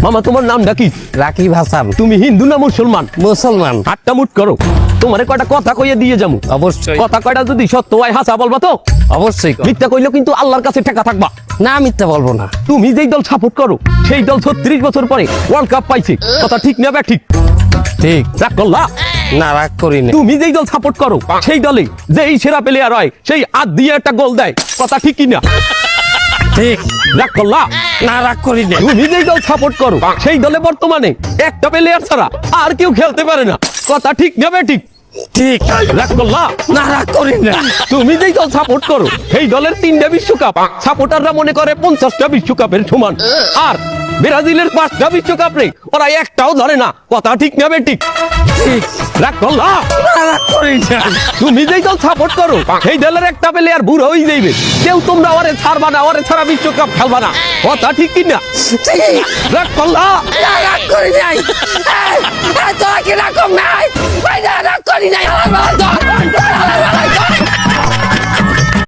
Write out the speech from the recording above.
মামা তোমার নামটা কি? রাকিব হাসান। তুমি হিন্দু না মুসলমান? মুসলমান। আটটা মুট করো, তোমারে কয়টা কথা কইয়ে দিয়ে যাবো। অবশ্যই। কথা কয়টা যদি সত্য হয় হাসা বলবা তো? অবশ্যই। মিথ্যা কইলেও কিন্তু আল্লাহর কাছে ঠেকা থাকবা। না, মিথ্যা বলবো না। তুমি যেই দল সাপোর্ট করো সেই দল 36 বছর পরে ওয়ার্ল্ড কাপ পাইছে, কথা ঠিক না বে? ঠিক ঠিক। রাগ করলা? না, রাগ করি না। তুমি যেই দল সাপোর্ট করো সেই দলে যেই সেরা প্লেয়ার হয় সেই হাত দিয়ে একটা গোল দেয়, কথা ঠিক কি না? ঠিক। রাগ করলা? না, রাগ করি না। তুমি যেই দল সাপোর্ট করো সেই দলে বর্তমানে একটা প্লেয়ার ছাড়া আর কেউ খেলতে পারে না, কথা ঠিক না বে? ঠিক ঠিক। রাগ করলা? না, রাগ করি না। তুমি যেই দল সাপোর্ট করো সেই দলের 3টা বিশ্বকাপ সাপোর্টাররা মনে করে 50টা বিশ্বকাপের সমান, আর ব্রাজিলের 5টা বিশ্বকাপ রে ওরা একটাও ধরে না, কথা ঠিক না বে? ঠিক ঠিক। রাগ করলা? না, রাগ করি না। তুমি যেই দল সাপোর্ট করো সেই দলের একটা প্লেয়ার বুড়ো হয়ে যাইবে, কেউ তোমরা ওরে ছাড়বা না, ওরে ছাড়া বিশ্বকাপ খেলবা না, কথা ঠিক কি না? ঠিক। রাগ করলা? না, রাগ করি নাই। এই, তোরা কি রাগ কর নাই? ভাই, না, রাগ করি নাই। আমার বাবা